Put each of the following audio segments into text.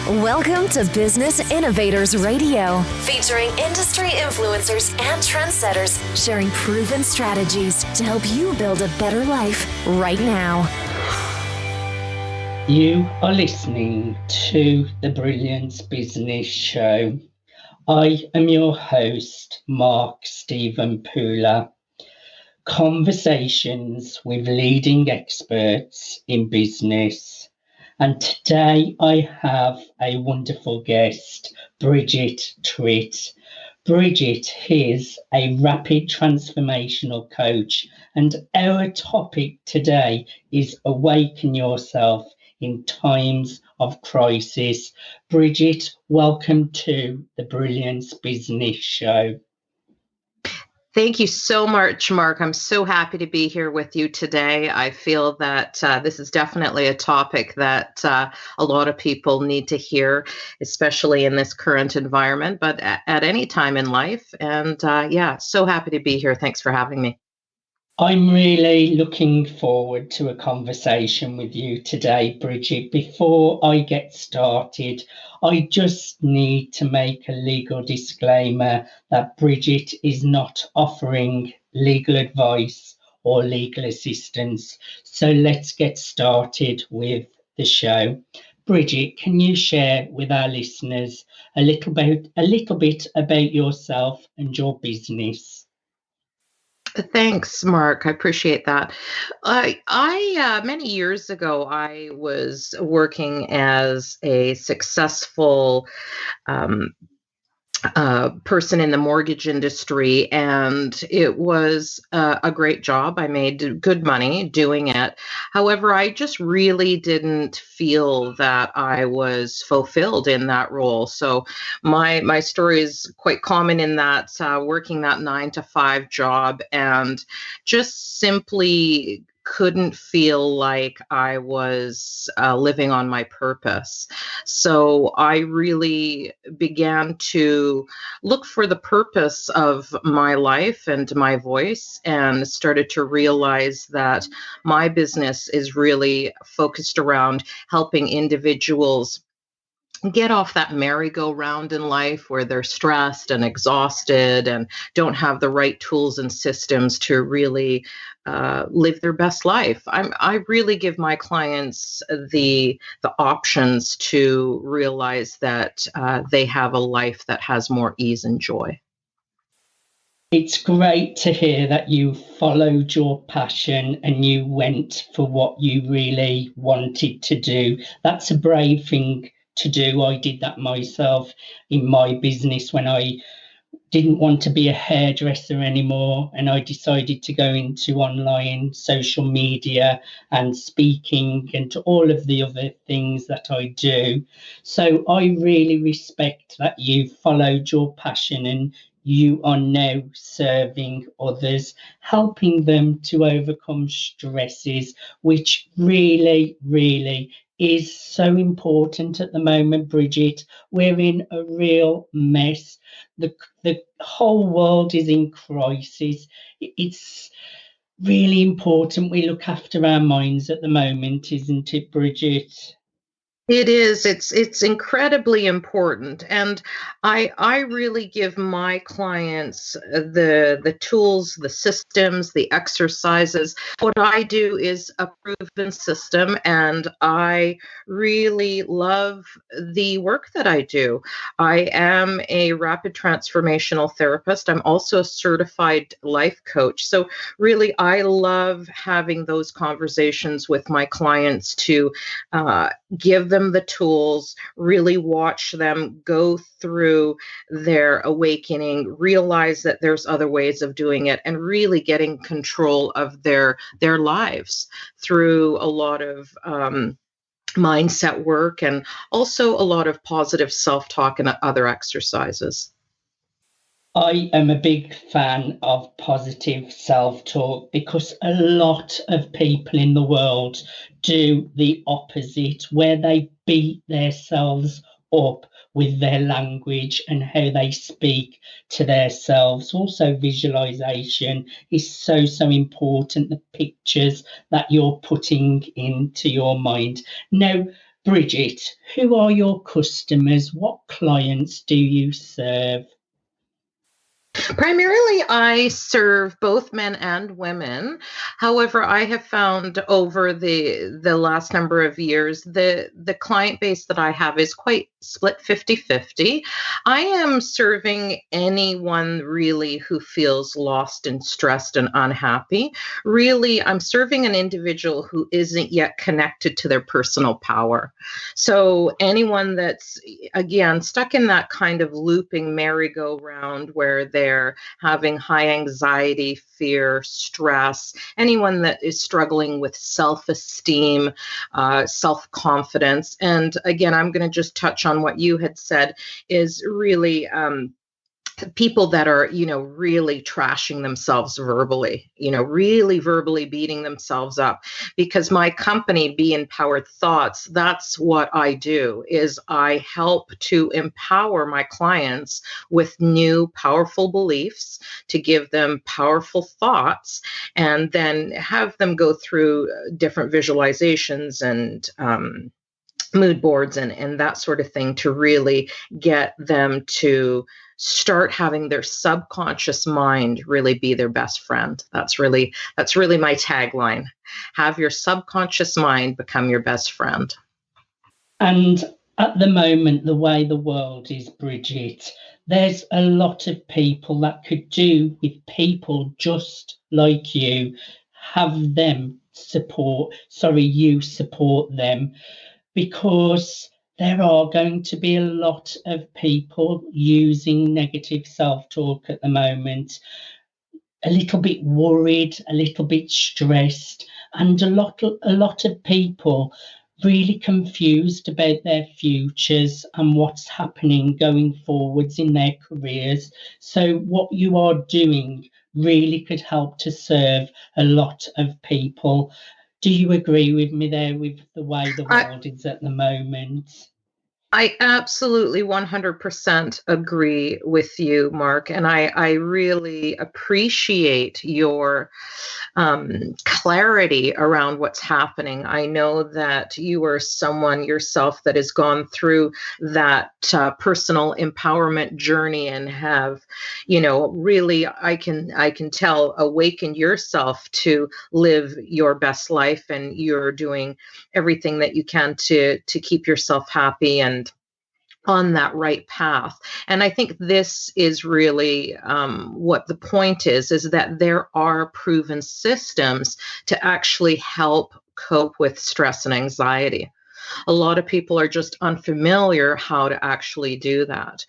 Welcome to Business Innovators Radio, featuring industry influencers and trendsetters sharing proven strategies to help you build a better life right now. You are listening to the Brilliance Business Show. I am your host, Mark Stephen Pooler. Conversations with leading experts in business. And today I have a wonderful guest, Brigitte Tritt. Brigitte is a rapid transformational coach, and our topic today is awaken yourself in times of crisis. Brigitte, welcome to the Brilliance Business Show. Thank you so much, Mark. I'm so happy to be here with you today. I feel that this is definitely a topic that a lot of people need to hear, especially in this current environment, but at any time in life. And so happy to be here. Thanks for having me. I'm really looking forward to a conversation with you today, Brigitte. Before I get started, I just need to make a legal disclaimer that Brigitte is not offering legal advice or legal assistance. So let's get started with the show. Brigitte, can you share with our listeners a little bit about yourself and your business? Thanks, Mark. I appreciate that. I many years ago, I was working as a successful person in the mortgage industry, and it was a great job. I made good money doing it. However, I just really didn't feel that I was fulfilled in that role. So my story is quite common in that working that 9-to-5 job and just simply couldn't feel like I was living on my purpose. So I really began to look for the purpose of my life and my voice, and started to realize that my business is really focused around helping individuals get off that merry-go-round in life where they're stressed and exhausted and don't have the right tools and systems to really live their best life. I really give my clients the options to realize that they have a life that has more ease and joy. It's great to hear that you followed your passion and you went for what you really wanted to do. That's a brave thing to do. I did that myself in my business when I didn't want to be a hairdresser anymore, and I decided to go into online social media and speaking and all of the other things that I do. So I really respect that you followed your passion and you are now serving others, helping them to overcome stresses, which really, really is so important at the moment, Brigitte. We're in a real mess. The whole world is in crisis. It's really important we look after our minds at the moment, isn't it, Brigitte? It is. It's incredibly important, and I really give my clients the tools, the systems, the exercises. What I do is a proven system, and I really love the work that I do. I am a rapid transformational therapist. I'm also a certified life coach. So really, I love having those conversations with my clients to give them the tools, really watch them go through their awakening, realize that there's other ways of doing it, and really getting control of their lives through a lot of mindset work, and also a lot of positive self-talk and other exercises. I am a big fan of positive self-talk because a lot of people in the world do the opposite, where they beat themselves up with their language and how they speak to themselves. Also, visualization is so important, the pictures that you're putting into your mind. Now, Brigitte, who are your customers? What clients do you serve? Primarily, I serve both men and women. However, I have found over the last number of years, the client base that I have is quite split 50-50. I am serving anyone really who feels lost and stressed and unhappy. Really, I'm serving an individual who isn't yet connected to their personal power. So anyone that's, again, stuck in that kind of looping merry-go-round where they're having high anxiety, fear, stress, anyone that is struggling with self-esteem, self-confidence. And again, I'm going to just touch on what you had said is really people that are, really trashing themselves verbally, really verbally beating themselves up. Because my company, Be Empowered Thoughts, that's what I do, is I help to empower my clients with new powerful beliefs, to give them powerful thoughts, and then have them go through different visualizations and mood boards and that sort of thing to really get them to start having their subconscious mind really be their best friend. That's really my tagline. Have your subconscious mind become your best friend. And at the moment, the way the world is, Brigitte, there's a lot of people that could do with people just like you, you support them, because there are going to be a lot of people using negative self-talk at the moment, a little bit worried, a little bit stressed, and a lot of people really confused about their futures and what's happening going forwards in their careers. So what you are doing really could help to serve a lot of people. Do you agree with me there with the way the world is at the moment? I absolutely 100% agree with you, Mark. And I really appreciate your clarity around what's happening. I know that you are someone yourself that has gone through that personal empowerment journey and have, really, I can tell, awakened yourself to live your best life, and you're doing everything that you can to keep yourself happy and on that right path. And I think this is really what the point is that there are proven systems to actually help cope with stress and anxiety. A lot of people are just unfamiliar how to actually do that.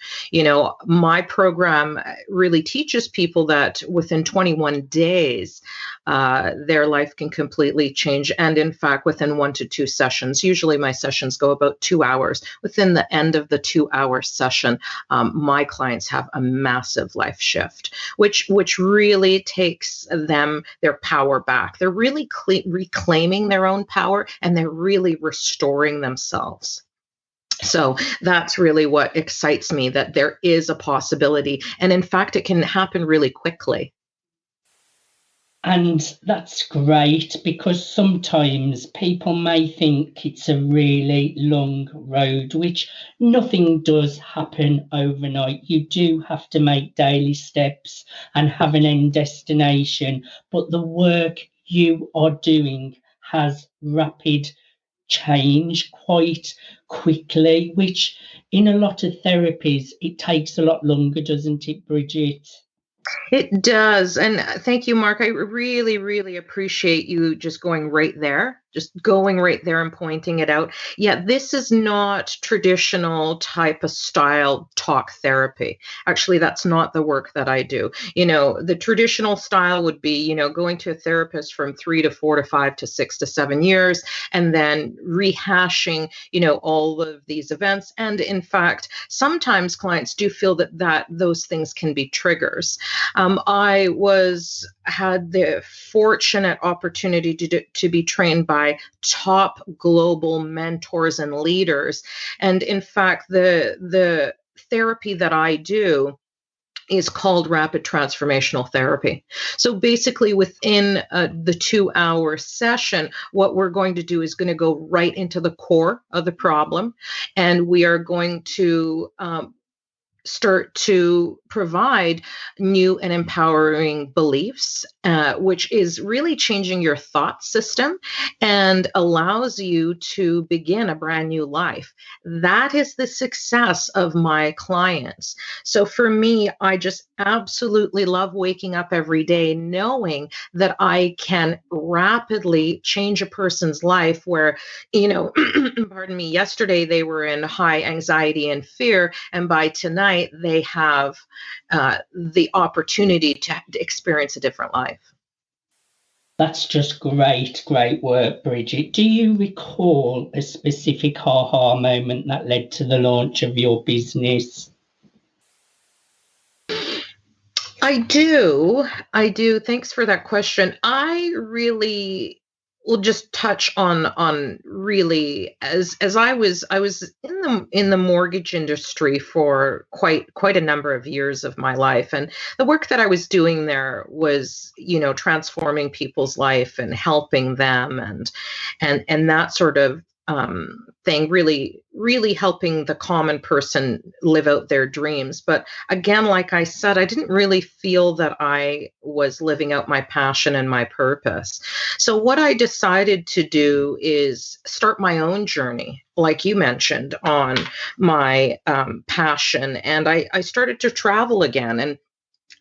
My program really teaches people that within 21 days, their life can completely change. And in fact, within 1 to 2 sessions, usually my sessions go about 2 hours. Within the end of the 2-hour session, my clients have a massive life shift, which really takes them their power back. They're really reclaiming their own power, and they're really restoring themselves. So that's really what excites me, that there is a possibility. And in fact, it can happen really quickly. And that's great, because sometimes people may think it's a really long road, which nothing does happen overnight. You do have to make daily steps and have an end destination. But the work you are doing has rapid change quite quickly, which in a lot of therapies, it takes a lot longer, doesn't it, Brigitte? It does. And thank you, Mark. I really, really appreciate you just going right there and pointing it out. Yeah, this is not traditional type of style talk therapy. Actually, that's not the work that I do. The traditional style would be, going to a therapist from 3 to 4 to 5 to 6 to 7 years, and then rehashing, all of these events. And in fact, sometimes clients do feel that those things can be triggers. I had the fortunate opportunity to be trained by top global mentors and leaders. And in fact, the therapy that I do is called rapid transformational therapy. So basically within the 2-hour session, what we're going to do is going to go right into the core of the problem. And we are going to start to provide new and empowering beliefs, which is really changing your thought system and allows you to begin a brand new life. That is the success of my clients. So for me, I just absolutely love waking up every day knowing that I can rapidly change a person's life where, pardon me, yesterday they were in high anxiety and fear, and by tonight, they have the opportunity to experience a different life. That's just great work, Brigitte. Do you recall a specific aha moment that led to the launch of your business? I do. Thanks for that question. I really will just touch on really as I was in the mortgage industry for quite a number of years of my life, and the work that I was doing there was transforming people's life and helping them and that sort of thing, really helping the common person live out their dreams. But again, like I said, I didn't really feel that I was living out my passion and my purpose. So what I decided to do is start my own journey, like you mentioned, on my passion. And I started to travel again. And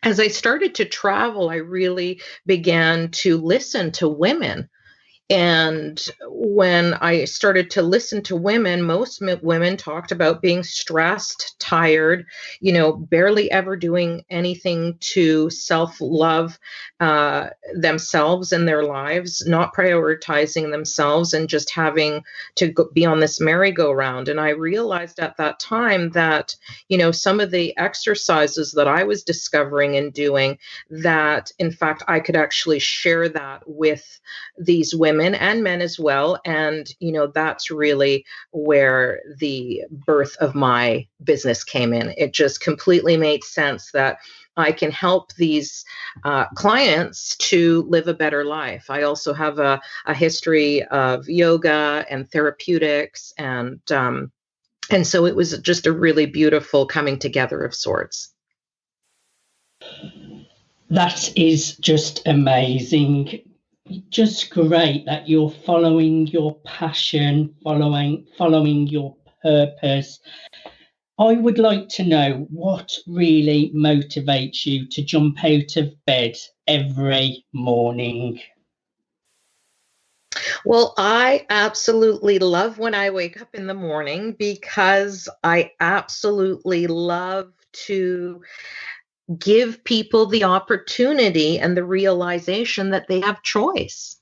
as I started to travel, I really began to listen to women. And when I started to listen to women, most women talked about being stressed, tired, barely ever doing anything to self-love themselves and their lives, not prioritizing themselves, and just having to be on this merry-go-round. And I realized at that time that, some of the exercises that I was discovering and doing, that in fact I could actually share that with these women and men as well. And, that's really where the birth of my business came in. It just completely made sense that I can help these clients to live a better life. I also have a history of yoga and therapeutics, and so it was just a really beautiful coming together of sorts. That is just amazing. Just great that you're following your passion, following your purpose. I would like to know what really motivates you to jump out of bed every morning. Well, I absolutely love when I wake up in the morning, because I absolutely love to give people the opportunity and the realization that they have choice.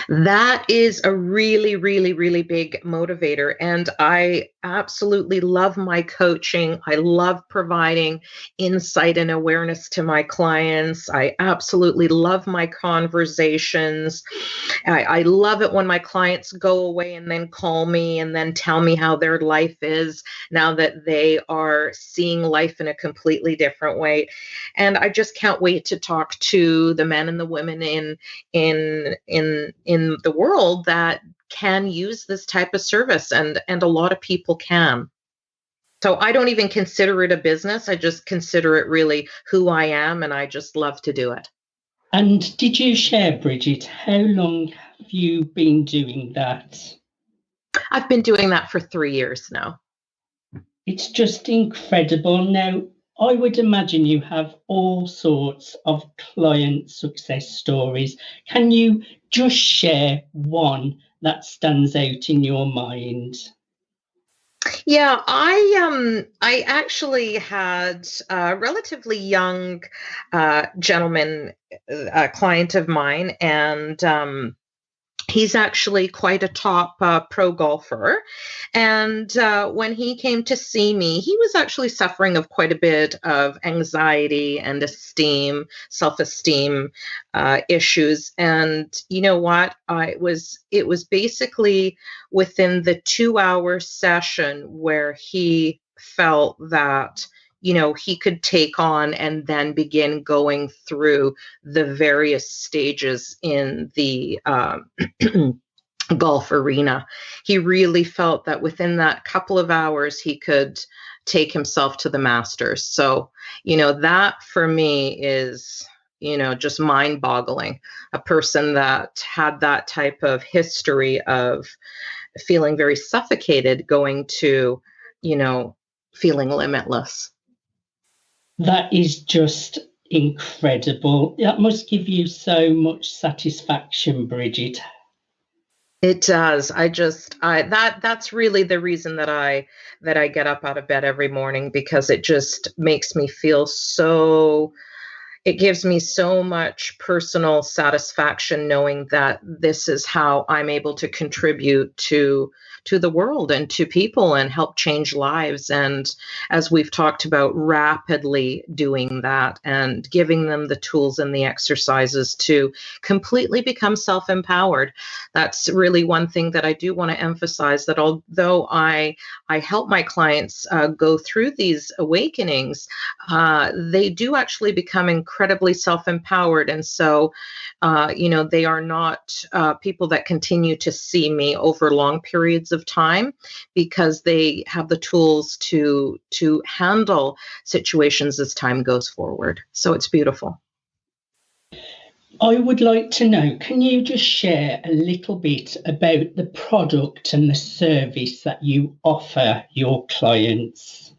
That is a really, really, really big motivator. And I absolutely love my coaching. I love providing insight and awareness to my clients. I absolutely love my conversations. I love it when my clients go away and then call me and then tell me how their life is now that they are seeing life in a completely different way. And I just can't wait to talk to the men and the women in the world that can use this type of service, and a lot of people can. So I don't even consider it a business. I just consider it really who I am, and I just love to do it. And did you share, Brigitte, how long have you been doing that? I've been doing that for 3 years now. It's just incredible. Now, I would imagine you have all sorts of client success stories. Can you just share one that stands out in your mind? Yeah, I actually had a relatively young gentleman, a client of mine, and he's actually quite a top pro golfer. And when he came to see me, he was actually suffering of quite a bit of anxiety and self-esteem issues. And you know what? It was basically within the 2-hour session where he felt that, he could take on and then begin going through the various stages in the golf arena. He really felt that within that couple of hours, he could take himself to the Masters. So, that for me is, just mind boggling. A person that had that type of history of feeling very suffocated going to, feeling limitless. That is just incredible. That must give you so much satisfaction, Brigitte. It does. That's really the reason that I get up out of bed every morning, because it just makes me feel it gives me so much personal satisfaction knowing that this is how I'm able to contribute to the world and to people and help change lives. And as we've talked about, rapidly doing that and giving them the tools and the exercises to completely become self-empowered. That's really one thing that I do want to emphasize, that although I help my clients go through these awakenings, they do actually become incredibly self-empowered. And so, they are not people that continue to see me over long periods of time, because they have the tools to handle situations as time goes forward. So it's beautiful. I would like to know, can you just share a little bit about the product and the service that you offer your clients?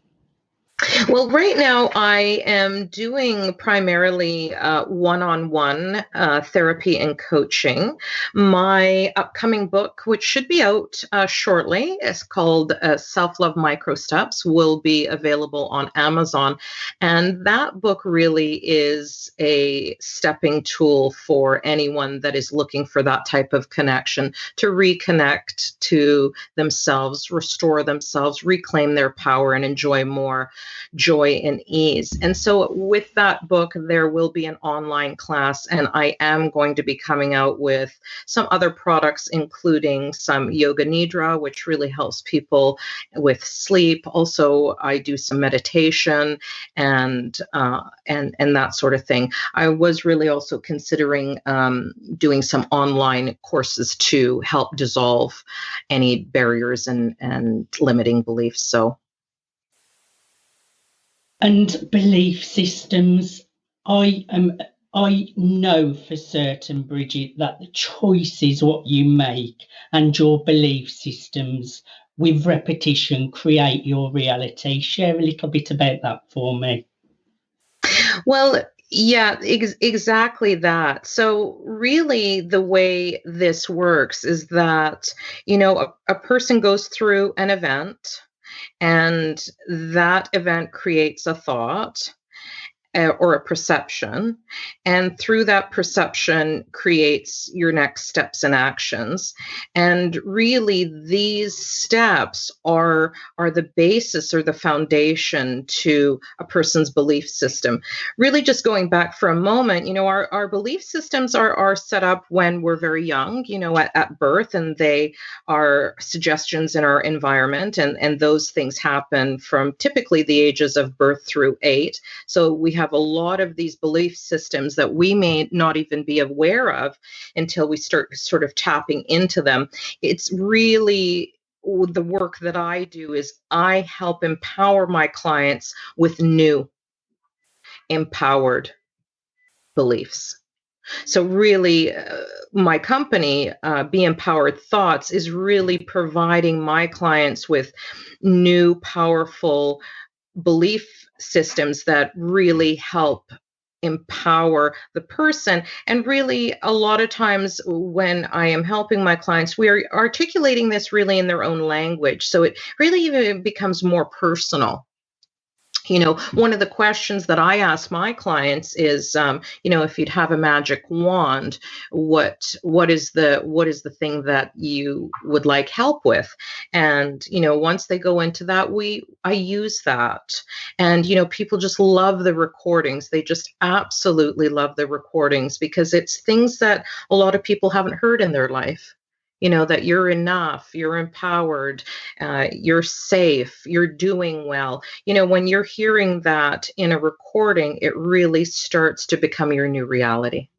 Well, right now I am doing primarily one-on-one therapy and coaching. My upcoming book, which should be out shortly, is called Self-Love Micro Steps, will be available on Amazon. And that book really is a stepping tool for anyone that is looking for that type of connection, to reconnect to themselves, restore themselves, reclaim their power, and enjoy more joy and ease. And so with that book, there will be an online class, and I am going to be coming out with some other products, including some yoga nidra, which really helps people with sleep. Also, I do some meditation and that sort of thing. I was really also considering doing some online courses to help dissolve any barriers and limiting beliefs. And belief systems. I know for certain, Brigitte, that the choice is what you make, and your belief systems with repetition create your reality. Share a little bit about that for me. Well, yeah, exactly that. So really the way this works is that, a person goes through an event, and that event creates a thought or a perception. And through that perception creates your next steps and actions. And really these steps are the basis or the foundation to a person's belief system. Really just going back for a moment, our belief systems are set up when we're very young, at birth, and they are suggestions in our environment. And those things happen from typically the ages of birth through 8. So we have a lot of these belief systems that we may not even be aware of until we start sort of tapping into them. It's really the work that I do is I help empower my clients with new empowered beliefs. So really, my company, Be Empowered Thoughts, is really providing my clients with new, powerful belief systems that really help empower the person. And really, a lot of times when I am helping my clients, we are articulating this really in their own language. So it really even becomes more personal. One of the questions that I ask my clients is, if you'd have a magic wand, what is the thing that you would like help with? And, once they go into that, I use that. And, people just love the recordings. They just absolutely love the recordings, because it's things that a lot of people haven't heard in their life. that you're enough, you're empowered, you're safe, you're doing well. When you're hearing that in a recording, it really starts to become your new reality.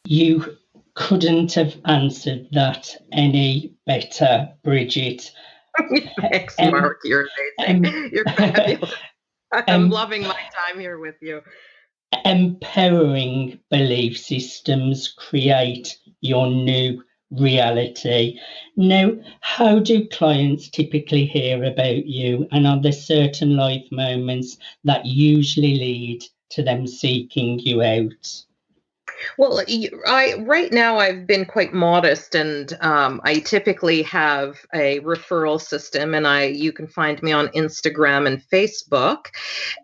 You couldn't have answered that any better, Brigitte. Thanks, Mark. You're amazing. You're fabulous. I'm loving my time here with you. Empowering belief systems create your new reality. Now, how do clients typically hear about you, and are there certain life moments that usually lead to them seeking you out? Well, right now I've been quite modest, and I typically have a referral system, and you can find me on Instagram and Facebook,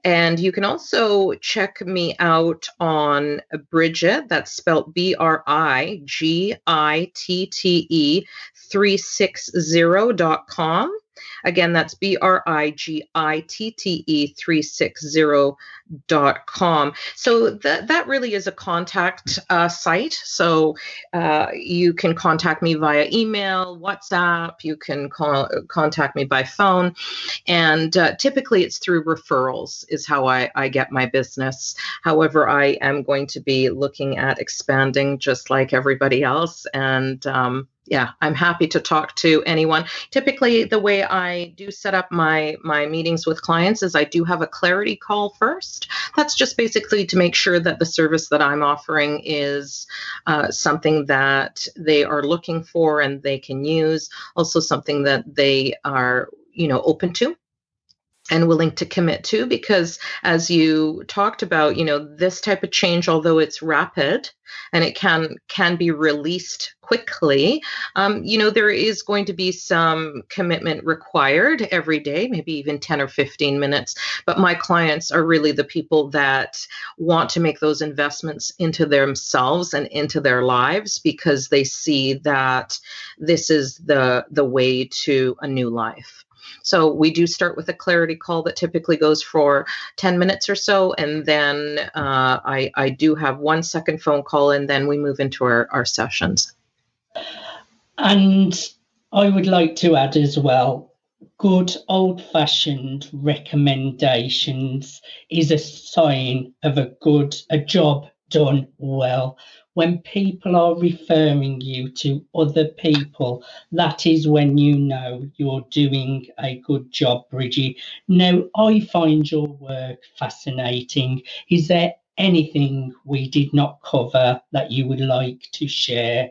and you can also check me out on Brigitte. That's spelled BRIGITTE 360.com. Again, that's BRIGITTE 360.com. So that really is a contact site. So you can contact me via email, WhatsApp. You can contact me by phone. And typically it's through referrals is how I get my business. However, I am going to be looking at expanding just like everybody else. And I'm happy to talk to anyone. Typically, the way I do set up my meetings with clients is I do have a clarity call first. That's just basically to make sure that the service that I'm offering is something that they are looking for and they can use. Also something that they are, open to and willing to commit to, because as you talked about, this type of change, although it's rapid and it can be released quickly, there is going to be some commitment required every day, maybe even 10 or 15 minutes. But my clients are really the people that want to make those investments into themselves and into their lives, because they see that this is the way to a new life. So we do start with a clarity call that typically goes for 10 minutes or so. And then I do have 1 second phone call, and then we move into our sessions. And I would like to add as well, good old-fashioned recommendations is a sign of a job done well. When people are referring you to other people, that is when you know you're doing a good job, Brigitte. Now, I find your work fascinating. Is there anything we did not cover that you would like to share?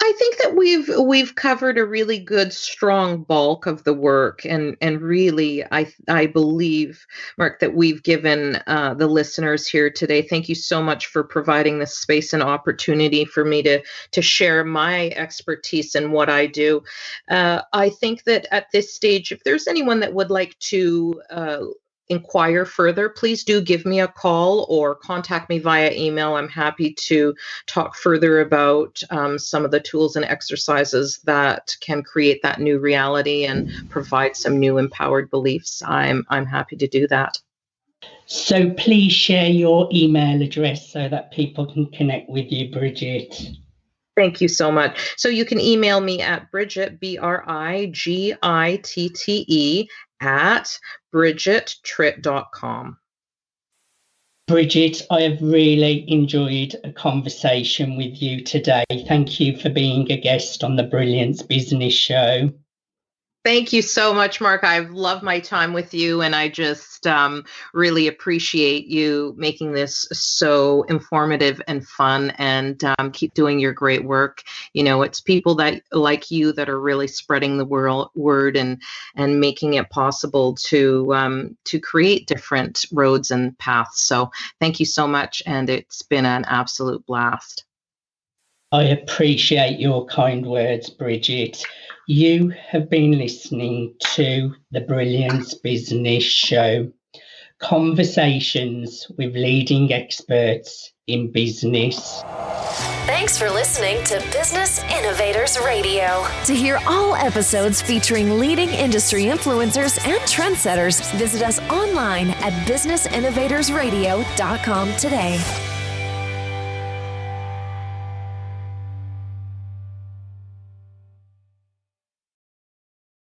I think that we've covered a really good, strong bulk of the work, and really, I believe, Mark, that we've given the listeners here today. Thank you so much for providing this space and opportunity for me to share my expertise and what I do. I think that at this stage, if there's anyone that would like to inquire further, please do give me a call or contact me via email. I'm happy to talk further about some of the tools and exercises that can create that new reality and provide some new empowered beliefs. I'm happy to do that. So please share your email address so that people can connect with you, Brigitte. Thank you so much. So you can email me at Brigitte, BRIGITTE at BrigitteTritt.com. Brigitte, I have really enjoyed a conversation with you today. Thank you for being a guest on the Brilliance Business Show. Thank you so much, Mark. I've loved my time with you, and I just really appreciate you making this so informative and fun, and keep doing your great work. It's people that like you that are really spreading the word and making it possible to create different roads and paths. So thank you so much, and it's been an absolute blast. I appreciate your kind words, Brigitte. You have been listening to the Brilliance Business Show, conversations with leading experts in business. Thanks for listening to Business Innovators Radio. To hear all episodes featuring leading industry influencers and trendsetters, visit us online at businessinnovatorsradio.com today.